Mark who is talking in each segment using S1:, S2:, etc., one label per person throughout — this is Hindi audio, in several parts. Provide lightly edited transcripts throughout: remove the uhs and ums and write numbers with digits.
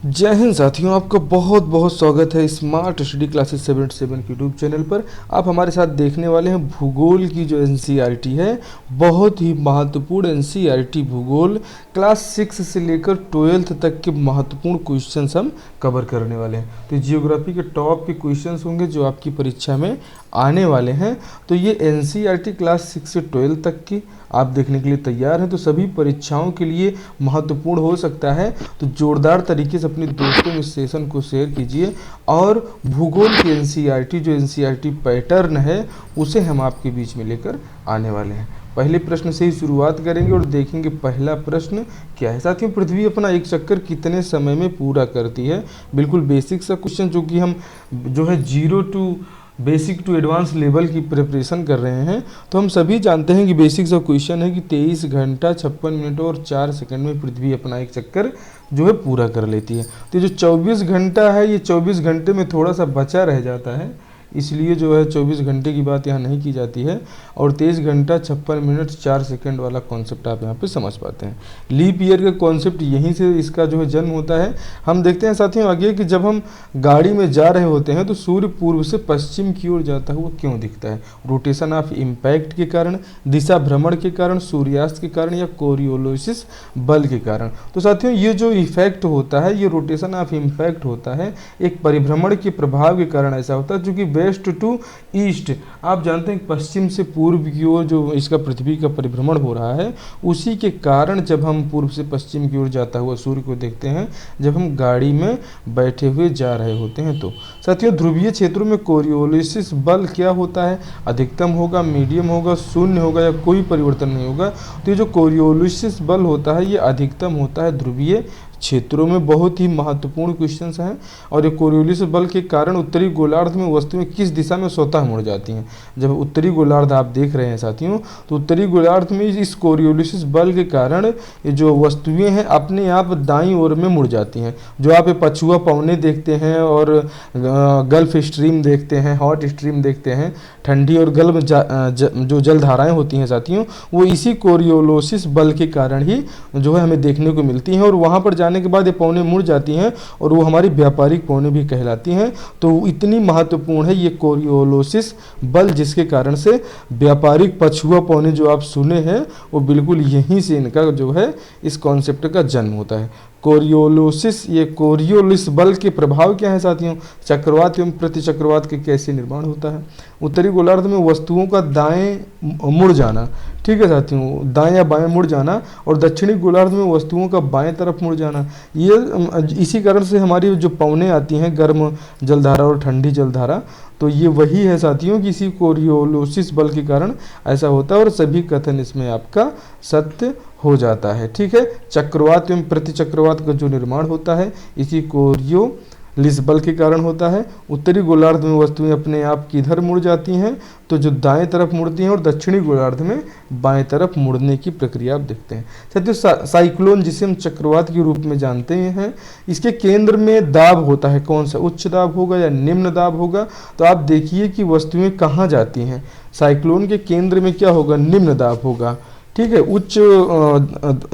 S1: जय हिंद साथियों, आपका बहुत बहुत स्वागत है स्मार्ट स्टडी क्लासेस 77 के यूट्यूब चैनल पर। आप हमारे साथ देखने वाले हैं भूगोल की जो एनसीईआरटी है, बहुत ही महत्वपूर्ण एनसीईआरटी भूगोल क्लास 6 से लेकर 12th तक के महत्वपूर्ण क्वेश्चंस हम कवर करने वाले हैं। तो जियोग्राफी के टॉप के क्वेश्चंस होंगे जो आपकी परीक्षा में आने वाले हैं। तो ये एनसीईआरटी क्लास 6 से 12 तक की आप देखने के लिए तैयार हैं तो सभी परीक्षाओं के लिए महत्वपूर्ण हो सकता है। तो जोरदार तरीके से अपने दोस्तों में इस सेशन को शेयर कीजिए और भूगोल की एनसीईआरटी जो एनसीईआरटी पैटर्न है उसे हम आपके बीच में लेकर आने वाले हैं। पहले प्रश्न से ही शुरुआत करेंगे और देखेंगे पहला प्रश्न क्या है। साथियों, पृथ्वी अपना एक चक्कर कितने समय में पूरा करती है? बिल्कुल बेसिक सा क्वेश्चन जो कि हम जो है zero to basic to advance level की प्रिपरेशन कर रहे हैं। तो हम सभी जानते हैं कि बेसिक सा क्वेश्चन है कि 23 घंटा 56 मिनट और 4 सेकंड में पृथ्वी अपना एक चक्कर जो है पूरा कर लेती है। तो जो 24 घंटा है ये 24 घंटे में थोड़ा सा बचा रह जाता है, इसलिए जो है 24 घंटे की बात यहाँ नहीं की जाती है। और 23 घंटा 56 मिनट 4 सेकंड वाला कॉन्सेप्ट आप यहाँ पे समझ पाते हैं। लीप ईयर का कॉन्सेप्ट यहीं से इसका जो है जन्म होता है। हम देखते हैं साथियों आगे कि जब हम गाड़ी में जा रहे होते हैं तो सूर्य पूर्व से पश्चिम की ओर जाता हुआ क्यों दिखता है? रोटेशन ऑफ इम्पैक्ट के कारण, दिशा भ्रमण के कारण, सूर्यास्त के कारण या कोरियोलिसिस बल के कारण। तो साथियों ये जो इफेक्ट होता है ये रोटेशन ऑफ इम्पैक्ट होता है, एक परिभ्रमण के प्रभाव के कारण ऐसा होता है। चूँकि वेस्ट टू ईस्ट, आप जानते हैं पश्चिम से पूर्व की ओर जो इसका पृथ्वी का परिभ्रमण हो रहा है, उसी के कारण जब हम पूर्व से पश्चिम की ओर जाता हुआ सूर्य को देखते हैं जब हम गाड़ी में बैठे हुए जा रहे होते हैं। तो साथियों ध्रुवीय क्षेत्रों में कोरियोलिसिस बल क्या होता है? अधिकतम होगा, मीडियम होगा, शून्य होगा या कोई परिवर्तन नहीं होगा? तो ये जो कोरियोलिसिस बल होता है ये अधिकतम होता है ध्रुवीय क्षेत्रों में। बहुत ही महत्वपूर्ण क्वेश्चंस हैं। और ये कोरियोलिसिस बल के कारण उत्तरी गोलार्ध में वस्तुएं किस दिशा में स्वतः मुड़ जाती हैं? जब उत्तरी गोलार्ध आप देख रहे हैं साथियों, तो उत्तरी गोलार्ध में इस कोरियोलिसिस बल के कारण ये जो वस्तुएं हैं अपने आप दाईं ओर में मुड़ जाती हैं। जो आप ये पछुआ पवने देखते हैं और गल्फ स्ट्रीम देखते हैं, हॉट स्ट्रीम देखते हैं, ठंडी और गर्म जो जलधाराएं होती हैं साथियों, वो इसी कोरियोलिसिस बल के कारण ही जो है हमें देखने को मिलती हैं। और वहाँ पर जाने के बाद ये पौने मुड़ जाती हैं और वो हमारी व्यापारिक पौने भी कहलाती हैं। तो इतनी महत्वपूर्ण है ये कोरियोलिसिस बल, जिसके कारण से व्यापारिक पछुआ पौने जो आप सुने हैं वो बिल्कुल यहीं से इनका जो है इस कॉन्सेप्ट का जन्म होता है। कोरियोलिसिस, ये कोरियोलिस बल के प्रभाव क्या है साथियों? चक्रवात एवं प्रतिचक्रवात के कैसे निर्माण होता है? उत्तरी गोलार्ध में वस्तुओं का दाएं मुड़ जाना, ठीक है साथियों, दाएं या बाएं मुड़ जाना, और दक्षिणी गोलार्ध में वस्तुओं का बाएं तरफ मुड़ जाना। ये इसी कारण से हमारी जो पवनें आती हैं, गर्म जलधारा और ठंडी जलधारा, तो ये वही है साथियों कि इसी कोरियोलिसिस बल के कारण ऐसा होता है। और सभी कथन इसमें आपका सत्य हो जाता है, ठीक है। चक्रवात एवं प्रतिचक्रवात का जो निर्माण होता है इसी कोरियोलिस बल के कारण होता है। उत्तरी गोलार्ध में वस्तुएं अपने आप किधर मुड़ जाती हैं? तो जो दाएं तरफ मुड़ती हैं, और दक्षिणी गोलार्ध में बाएं तरफ मुड़ने की प्रक्रिया आप देखते हैं साथियों। साइक्लोन जिसे हम चक्रवात के रूप में जानते हैं, इसके केंद्र में दाब होता है। कौन सा? उच्च दाब होगा या निम्न दाब होगा? तो आप देखिए कि वस्तुएं कहाँ जाती हैं। साइक्लोन के केंद्र में क्या होगा? निम्न दाब होगा, ठीक है। उच्च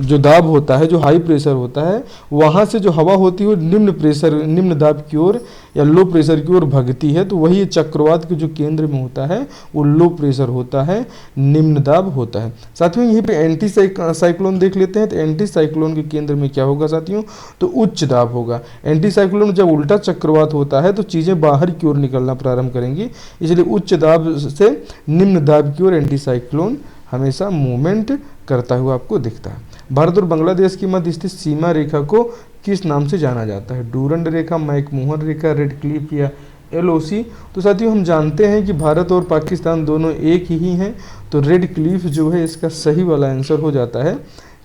S1: जो दाब होता है, जो हाई प्रेशर होता है, वहाँ से जो हवा होती है वो निम्न प्रेशर, निम्न दाब की ओर या लो प्रेशर की ओर भगती है। तो वही चक्रवात के जो केंद्र में होता है वो लो प्रेशर होता है, निम्न दाब होता है। साथियों यहीं पे एंटी साइक्लोन देख लेते हैं। तो एंटी साइक्लोन के केंद्र में क्या होगा साथियों? तो उच्च दाब होगा। एंटी साइक्लोन जब उल्टा चक्रवात होता है तो चीज़ें बाहर की ओर निकलना प्रारंभ करेंगी, इसलिए उच्च दाब से निम्न दाब की ओर एंटी साइक्लोन हमेशा मूवमेंट करता हुआ आपको दिखता है। भारत और बांग्लादेश की मध्य स्थित सीमा रेखा को किस नाम से जाना जाता है? डूरंड रेखा, मैकमोहन रेखा, रेड क्लिफ या एलओसी? तो साथियों हम जानते हैं कि भारत और पाकिस्तान दोनों एक ही हैं, तो रेड क्लिफ जो है इसका सही वाला आंसर हो जाता है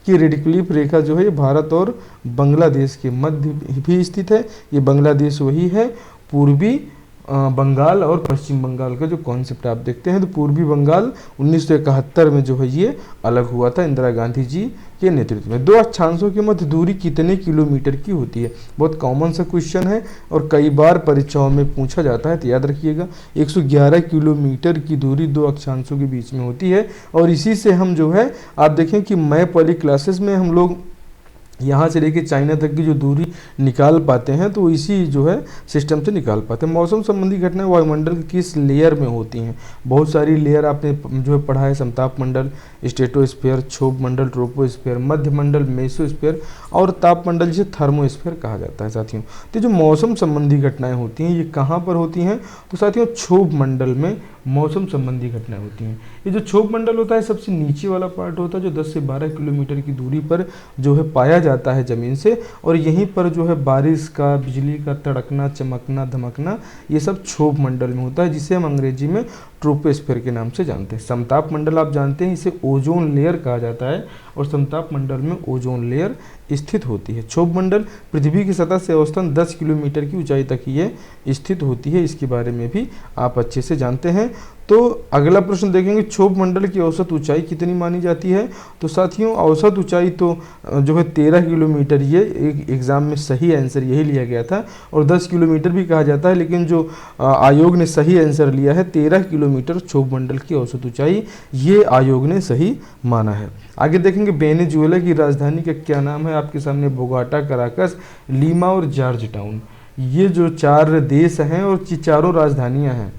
S1: कि रेड क्लिफ रेखा जो है भारत और बांग्लादेश के मध्य भी स्थित है। ये बांग्लादेश वही है, पूर्वी बंगाल और पश्चिम बंगाल का जो कॉन्सेप्ट आप देखते हैं। तो पूर्वी बंगाल 1971 में जो है ये अलग हुआ था इंदिरा गांधी जी के नेतृत्व में। दो अक्षांशों के मध्य दूरी कितने किलोमीटर की होती है? बहुत कॉमन सा क्वेश्चन है और कई बार परीक्षाओं में पूछा जाता है, तो याद रखिएगा 111 किलोमीटर की दूरी दो अक्षांशों के बीच में होती है। और इसी से हम जो है आप देखें कि मैप वाली क्लासेस में हम लोग यहाँ से लेके चाइना तक की जो दूरी निकाल पाते हैं तो इसी जो है सिस्टम से निकाल पाते हैं। मौसम संबंधी घटनाएं वायुमंडल के किस लेयर में होती हैं? बहुत सारी लेयर आपने जो है पढ़ा है, समताप मंडल, स्ट्रेटोस्फीयर, क्षोभ मंडल, ट्रोपोस्फीयर, मध्य मंडल, मेसोस्फीयर और ताप मंडल जिसे थर्मोस्फीयर कहा जाता है साथियों। तो जो मौसम संबंधी घटनाएं होती हैं ये कहाँ पर होती हैं? तो साथियों क्षोभ मंडल में मौसम संबंधी घटनाएं होती हैं। ये जो क्षोभ मंडल होता है सबसे नीचे वाला पार्ट होता है जो 10 से 12 किलोमीटर की दूरी पर जो है पाया जाता है ज़मीन से, और यहीं पर जो है बारिश का, बिजली का तड़कना, चमकना, धमकना ये सब क्षोभ मंडल में होता है, जिसे हम अंग्रेजी में ट्रोपोस्फीयर के नाम से जानते हैं। समताप मंडल आप जानते हैं इसे ओजोन लेयर कहा जाता है और समताप मंडल में ओजोन लेयर स्थित होती है। क्षोभ मंडल पृथ्वी की सतह से औसतन 10 किलोमीटर की ऊंचाई तक ये स्थित होती है, इसके बारे में भी आप अच्छे से जानते हैं। तो अगला प्रश्न देखेंगे, क्षोभ मंडल की औसत ऊंचाई कितनी मानी जाती है? तो साथियों औसत ऊंचाई तो जो है 13 किलोमीटर, ये एक एग्जाम में सही आंसर यही लिया गया था, और 10 किलोमीटर भी कहा जाता है, लेकिन जो आयोग ने सही आंसर लिया है 13 किलोमीटर क्षोभ मंडल की औसत ऊंचाई, ये आयोग ने सही माना है। आगे देखेंगे वेनेजुएला की राजधानी का क्या नाम है? आपके सामने बोगोटा, कराकस, लीमा और जॉर्ज टाउन, ये जो 4 देश हैं और चारों राजधानियां हैं।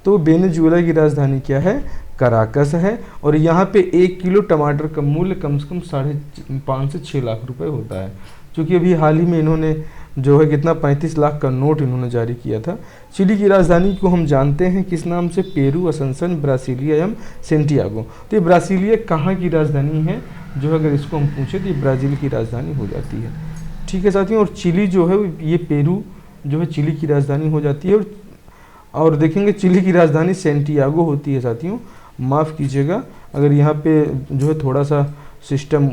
S1: तो वेनेजुएला की राजधानी क्या है? कराकस है, और यहाँ पे 1 किलो टमाटर का मूल्य कम से कम 5.5 से 6 लाख रुपए होता है, क्योंकि अभी हाल ही में इन्होंने जो है कितना 35 लाख का नोट इन्होंने जारी किया था। चिली की राजधानी को हम जानते हैं किस नाम से? पेरू, असंसन, ब्रासिलिया एवं सेंटियागो। तो ये ब्रासिलिया कहाँ की राजधानी है? जो अगर इसको हम पूछे तो ये ब्राज़ील की राजधानी हो जाती है। ठीक है साथियों, और चिली जो है ये पेरू जो है चिली की राजधानी हो जाती है, और देखेंगे चिली की राजधानी सेंटियागो होती है साथियों। माफ़ कीजिएगा अगर यहाँ पे जो है थोड़ा सा सिस्टम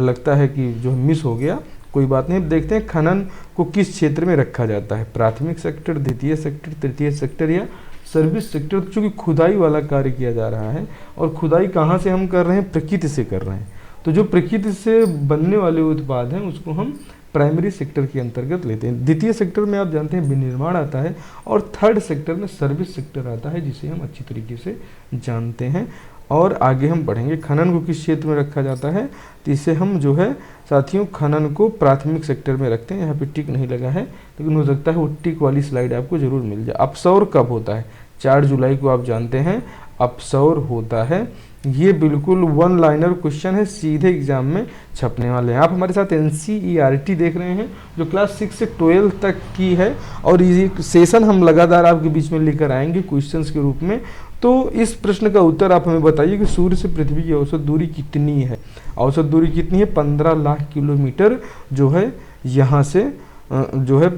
S1: लगता है कि जो मिस हो गया, कोई बात नहीं। देखते हैं खनन को किस क्षेत्र में रखा जाता है? प्राथमिक सेक्टर, द्वितीय सेक्टर, तृतीय सेक्टर या सर्विस सेक्टर? चूँकि खुदाई वाला कार्य किया जा रहा है, और खुदाई कहाँ से हम कर रहे हैं? प्रकृति से कर रहे हैं। तो जो प्रकृति से बनने वाले उत्पाद हैं उसको हम प्राइमरी सेक्टर के अंतर्गत लेते हैं। द्वितीय सेक्टर में आप जानते हैं विनिर्माण आता है, और थर्ड सेक्टर में सर्विस सेक्टर आता है, जिसे हम अच्छी तरीके से जानते हैं। और आगे हम बढ़ेंगे, खनन को किस क्षेत्र में रखा जाता है? तो इसे हम जो है साथियों खनन को प्राथमिक सेक्टर में रखते हैं। यहाँ पे टिक नहीं लगा है, लेकिन हो सकता है वो टिक वाली स्लाइड आपको जरूर मिल जाए। अपसौर कब होता है? 4 जुलाई को आप जानते हैं अपसौर होता है। ये बिल्कुल 1 लाइनर क्वेश्चन है, सीधे एग्जाम में छपने वाले हैं। आप हमारे साथ NCERT देख रहे हैं जो क्लास 6 से 12 तक की है, और ये सेशन हम लगातार आपके बीच में लेकर आएंगे क्वेश्चंस के रूप में। तो इस प्रश्न का उत्तर आप हमें बताइए कि सूर्य से पृथ्वी की औसत दूरी कितनी है? औसत दूरी कितनी है? 15 लाख किलोमीटर जो है यहाँ से जो है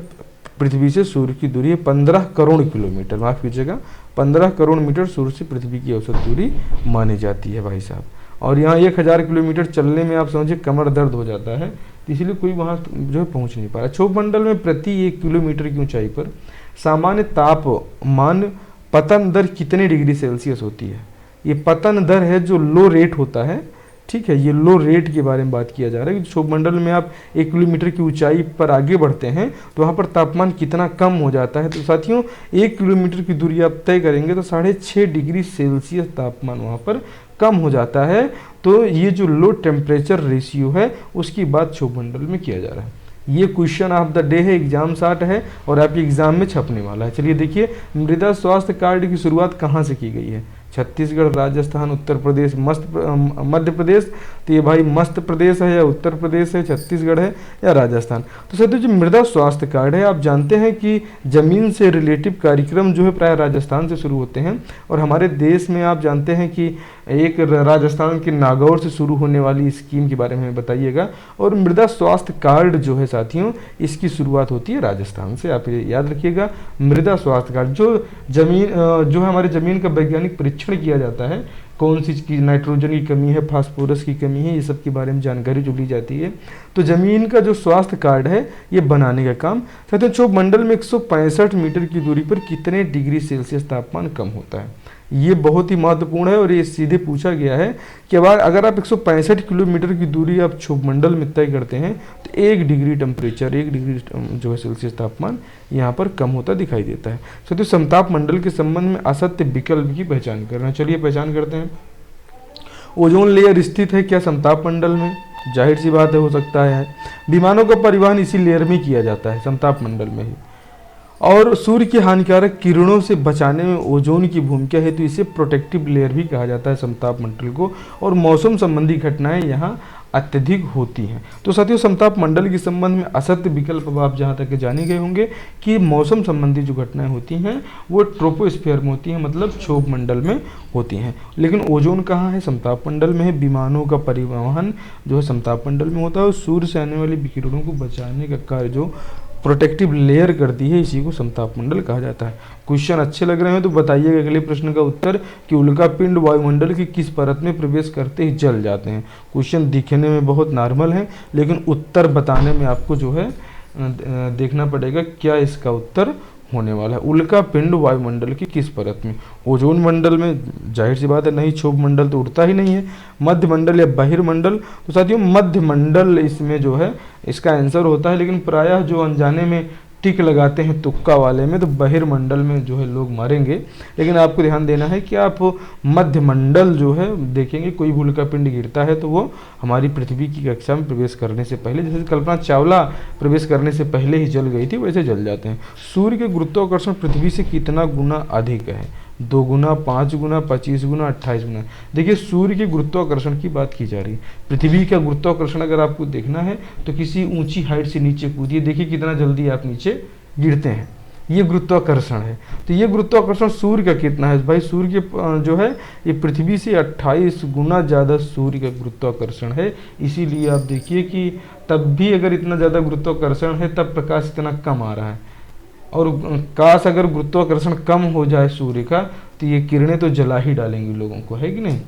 S1: पृथ्वी से सूर्य की दूरी है 15 करोड़ किलोमीटर, माफ़ कीजिएगा 15 करोड़ मीटर सूर्य से पृथ्वी की औसत दूरी मानी जाती है भाई साहब। और यहाँ 1000 किलोमीटर चलने में आप समझिए कमर दर्द हो जाता है, इसलिए कोई वहाँ जो है पहुँच नहीं पा रहा। क्षोभ मंडल में प्रति 1 किलोमीटर की ऊंचाई पर सामान्य तापमान पतन दर कितने डिग्री सेल्सियस होती है? ये पतन दर है जो लो रेट होता है, ठीक है, ये लो रेट के बारे में बात किया जा रहा है कि क्षोभ मंडल में आप 1 किलोमीटर की ऊंचाई पर आगे बढ़ते हैं तो वहाँ पर तापमान कितना कम हो जाता है। तो साथियों 1 किलोमीटर की दूरी आप तय करेंगे तो 6.5 डिग्री सेल्सियस तापमान वहाँ पर कम हो जाता है। तो ये जो लो टेम्परेचर रेशियो है उसकी बात क्षोभ मंडल में किया जा रहा है। ये क्वेश्चन ऑफ द डे है, एग्जाम 60 है और आपके एग्जाम में छपने वाला है। चलिए देखिए, मृदा स्वास्थ्य कार्ड की शुरुआत कहाँ से की गई है? छत्तीसगढ़, राजस्थान, उत्तर प्रदेश, मध्य प्रदेश। तो ये भाई मध्य प्रदेश है या उत्तर प्रदेश है, छत्तीसगढ़ है या राजस्थान? तो साथियों जो मृदा स्वास्थ्य कार्ड है, आप जानते हैं कि जमीन से रिलेटिव कार्यक्रम जो है प्राय राजस्थान से शुरू होते हैं, और हमारे देश में आप जानते हैं कि एक राजस्थान के नागौर से शुरू होने वाली स्कीम के बारे में बताइएगा। और मृदा स्वास्थ्य कार्ड जो है साथियों इसकी शुरुआत होती है राजस्थान से, आप ये याद रखिएगा। मृदा स्वास्थ्य कार्ड जो जमीन जो है हमारे ज़मीन का वैज्ञानिक परीक्षण किया जाता है, कौन सी की नाइट्रोजन की कमी है, फास्फोरस की कमी है, ये सब के बारे में जानकारी जो ली जाती है। तो जमीन का जो स्वास्थ्य कार्ड है ये बनाने का काम। साथियों क्षोभ मंडल में 165 मीटर की दूरी पर कितने डिग्री सेल्सियस तापमान कम होता है? ये बहुत ही महत्वपूर्ण है और ये सीधे पूछा गया है कि अगर आप 165 किलोमीटर की दूरी आप क्षोभ मंडल में तय करते हैं तो 1 डिग्री टेम्परेचर, 1 डिग्री जो है सेल्सियस तापमान यहाँ पर कम होता दिखाई देता है। तो समताप मंडल के संबंध में असत्य विकल्प की पहचान करना। चलिए पहचान करते हैं। ओजोन लेयर स्थित है क्या समताप मंडल में? जाहिर सी बात है, हो सकता है। विमानों का परिवहन इसी लेयर में किया जाता है, समताप मंडल में ही। और सूर्य की हानिकारक किरणों से बचाने में ओजोन की भूमिका है, तो इसे प्रोटेक्टिव लेयर भी कहा जाता है समताप मंडल को। और मौसम संबंधी घटनाएं यहाँ अत्यधिक होती हैं। तो साथियों, समताप मंडल के संबंध में असत्य विकल्प अब आप जहाँ तक जाने गए होंगे कि मौसम संबंधी जो घटनाएं होती हैं वो ट्रोपोस्फीयर में होती हैं, मतलब क्षोभ मंडल में होती हैं। लेकिन ओजोन कहाँ है? समताप मंडल में है। विमानों का परिवहन जो है समताप मंडल में होता है, और सूर्य से आने वाली विकिरणों को बचाने का कार्य जो प्रोटेक्टिव लेयर करती है, इसी को समताप मंडल कहा जाता है। क्वेश्चन अच्छे लग रहे हैं तो बताइएगा अगले प्रश्न का उत्तर कि उल्कापिंड वायुमंडल की किस परत में प्रवेश करते ही जल जाते हैं। क्वेश्चन दिखने में बहुत नॉर्मल है, लेकिन उत्तर बताने में आपको जो है देखना पड़ेगा क्या इसका उत्तर होने वाला है। उल्का पिंड वायुमंडल की किस परत में? ओजोन मंडल में, जाहिर सी बात है नहीं, क्षोभ मंडल तो उड़ता ही नहीं है। मध्य मंडल या बहिर्मंडल? तो साथियों मध्य मंडल इसमें जो है इसका आंसर होता है, लेकिन प्रायः जो अनजाने में टिक लगाते हैं तुक्का वाले में, तो बहिर्मंडल में जो है लोग मारेंगे। लेकिन आपको ध्यान देना है कि आप मध्य मंडल जो है देखेंगे, कोई भी उल्कापिंड गिरता है तो वो हमारी पृथ्वी की कक्षा में प्रवेश करने से पहले, जैसे कल्पना चावला प्रवेश करने से पहले ही जल गई थी, वैसे जल जाते हैं। सूर्य के गुरुत्वाकर्षण पृथ्वी से कितना गुना अधिक है? 2 गुना, 5 गुना, 25 गुना, 28 गुना। देखिए सूर्य के गुरुत्वाकर्षण की बात की जा रही है। पृथ्वी का गुरुत्वाकर्षण अगर आपको देखना है तो किसी ऊंची हाइट से नीचे कूदिए, देखिए कितना जल्दी आप नीचे गिरते हैं। ये गुरुत्वाकर्षण है। तो ये गुरुत्वाकर्षण सूर्य का कितना है भाई? सूर्य के जो है ये पृथ्वी से 28 गुना ज़्यादा सूर्य का गुरुत्वाकर्षण है। इसीलिए आप देखिए कि तब भी अगर इतना ज़्यादा गुरुत्वाकर्षण है तब प्रकाश इतना कम आ रहा है। और काश अगर गुरुत्वाकर्षण कम हो जाए सूर्य का तो ये किरणें तो जला ही डालेंगी लोगों को, है कि नहीं।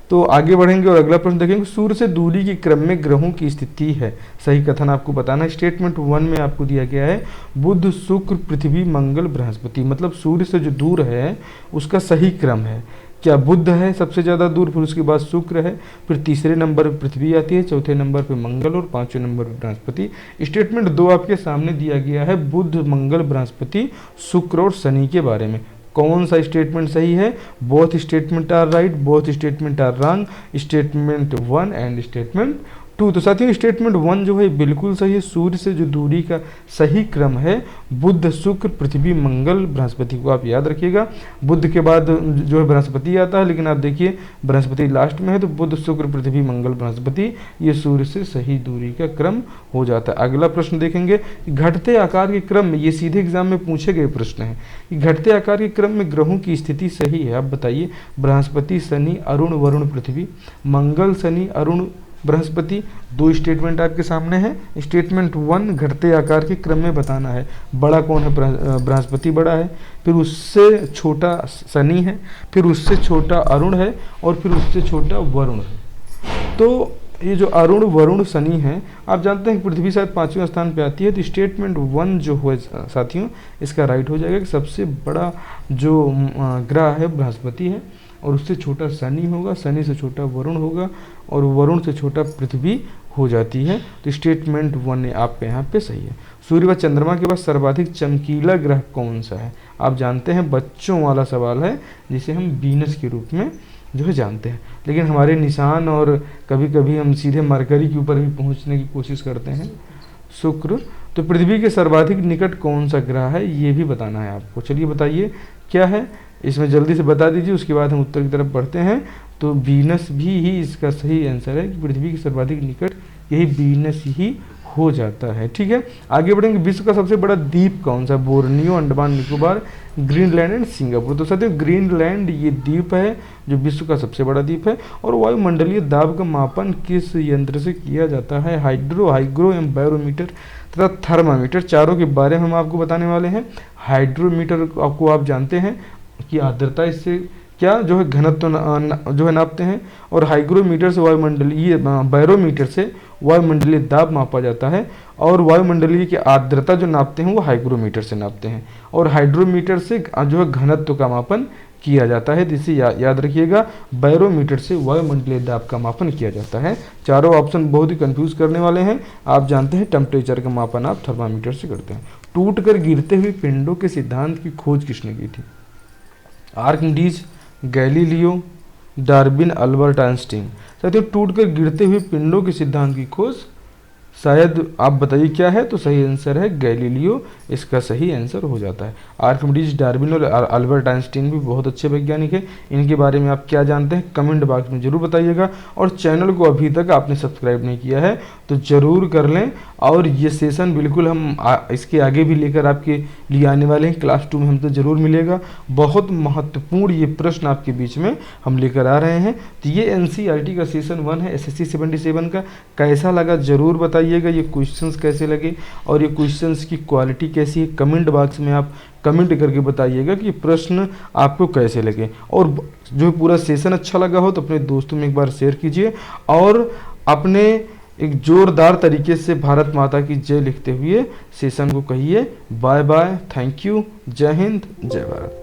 S1: तो आगे बढ़ेंगे और अगला प्रश्न देखेंगे। सूर्य से दूरी के क्रम में ग्रहों की स्थिति है, सही कथन आपको बताना है। स्टेटमेंट 1 में आपको दिया गया है बुध, शुक्र, पृथ्वी, मंगल, बृहस्पति, मतलब सूर्य से जो दूर है उसका सही क्रम है। क्या बुध है सबसे ज़्यादा दूर, फिर उसके बाद शुक्र है, फिर तीसरे नंबर पर पृथ्वी आती है, चौथे नंबर पर मंगल और पांचवें नंबर पर बृहस्पति। स्टेटमेंट 2 आपके सामने दिया गया है बुध, मंगल, बृहस्पति, शुक्र और शनि के बारे में। कौन सा स्टेटमेंट सही है? Both statement are right, both statement are wrong, statement 1 and statement 2। तो साथियों स्टेटमेंट 1 जो है बिल्कुल सही है। सूर्य से जो दूरी का सही क्रम है बुध, शुक्र, पृथ्वी, मंगल, बृहस्पति को आप याद रखिएगा। बुध के बाद जो है बृहस्पति आता है, लेकिन आप देखिए बृहस्पति लास्ट में है, तो बुध, शुक्र, पृथ्वी, मंगल, बृहस्पति ये सूर्य से सही दूरी का क्रम हो जाता है। अगला प्रश्न देखेंगे, घटते आकार के क्रम में, ये सीधे एग्जाम में पूछे गए प्रश्न है कि घटते आकार के क्रम में ग्रहों की स्थिति सही है। आप बताइए, बृहस्पति, शनि, अरुण, वरुण, पृथ्वी, मंगल, शनि, अरुण, बृहस्पति। 2 स्टेटमेंट आपके सामने हैं। स्टेटमेंट 1 घटते आकार के क्रम में बताना है। बड़ा कौन है? बृहस्पति बड़ा है, फिर उससे छोटा शनि है, फिर उससे छोटा अरुण है और फिर उससे छोटा वरुण है। तो ये जो अरुण, वरुण, शनि है, आप जानते हैं कि पृथ्वी शायद 5वें स्थान पे आती है। तो स्टेटमेंट 1 जो है साथियों इसका राइट हो जाएगा कि सबसे बड़ा जो ग्रह है बृहस्पति है और उससे छोटा शनि होगा, शनि से छोटा वरुण होगा और वरुण से छोटा पृथ्वी हो जाती है। तो स्टेटमेंट 1 आपके यहाँ पे सही है। सूर्य व चंद्रमा के बाद सर्वाधिक चमकीला ग्रह कौन सा है? आप जानते हैं बच्चों वाला सवाल है जिसे हम वीनस के रूप में जो है जानते हैं, लेकिन हमारे निशान और कभी कभी हम सीधे मरकरी के ऊपर भी पहुँचने की कोशिश करते हैं, शुक्र। तो पृथ्वी के सर्वाधिक निकट कौन सा ग्रह है ये भी बताना है आपको। चलिए बताइए क्या है, इसमें जल्दी से बता दीजिए, उसके बाद हम उत्तर की तरफ बढ़ते हैं। तो वीनस भी ही इसका सही आंसर है कि पृथ्वी के सर्वाधिक निकट यही वीनस ही हो जाता है। ठीक है, आगे बढ़ेंगे। विश्व का सबसे बड़ा द्वीप कौन सा? Borneo, Andaman Nicobar, Greenland and Singapore. तो साथियों ग्रीनलैंड ये द्वीप है जो विश्व का सबसे बड़ा द्वीप है। और वायुमंडलीय दाब का मापन किस यंत्र से किया जाता है? हाइड्रो, एवं बैरोमीटर तथा थर्मामीटर, चारों के बारे में हम आपको बताने वाले हैं। हाइड्रोमीटर आपको आप जानते हैं कि आर्द्रता इससे क्या जो है घनत्व जो है नापते हैं, और हाइग्रोमीटर से वायुमंडलीय, बैरोमीटर से वायुमंडलीय दाब मापा जाता है, और वायुमंडलीय की आर्द्रता जो नापते हैं वो हाइग्रोमीटर से नापते हैं, और हाइड्रोमीटर से जो है घनत्व का मापन किया जाता है। जिसे याद रखिएगा, बैरोमीटर से वायुमंडलीय दाब का मापन किया जाता है। चारों ऑप्शन बहुत ही कंफ्यूज करने वाले हैं। आप जानते हैं टेम्परेचर का मापन आप थर्मामीटर से करते हैं। टूटकर गिरते हुए पिंडों के सिद्धांत की खोज किसने की थी? Archimedes, Galileo, Darwin Albert Einstein. साथियों, टूटकर गिरते हुए पिंडों के सिद्धांत की खोज शायद आप बताइए क्या है, तो सही आंसर है गैलीलियो, इसका सही आंसर हो जाता है। आर्किमिडीज, डार्विन और अल्बर्ट आइंस्टीन भी बहुत अच्छे वैज्ञानिक हैं। इनके बारे में आप क्या जानते हैं कमेंट बॉक्स में जरूर बताइएगा, और चैनल को अभी तक आपने सब्सक्राइब नहीं किया है तो ज़रूर कर लें। और ये सेशन बिल्कुल हम इसके आगे भी लेकर आपके लिए आने वाले हैं। क्लास 2 में हमसे ज़रूर मिलेगा। बहुत महत्वपूर्ण ये प्रश्न आपके बीच में हम लेकर आ रहे हैं। तो ये एनसीईआरटी का सेशन 1 है एसएससी 77 का। कैसा लगा ज़रूर बताइएगा, ये क्वेश्चंस कैसे लगे और ये क्वेश्चंस की क्वालिटी कैसी है, कमेंट बॉक्स में आप कमेंट करके बताइएगा कि प्रश्न आपको कैसे लगे। और जो पूरा सेशन अच्छा लगा हो तो अपने दोस्तों में एक बार शेयर कीजिए, और अपने एक जोरदार तरीके से भारत माता की जय लिखते हुए सेशन को कहिए बाय बाय, थैंक यू, जय हिंद, जय भारत।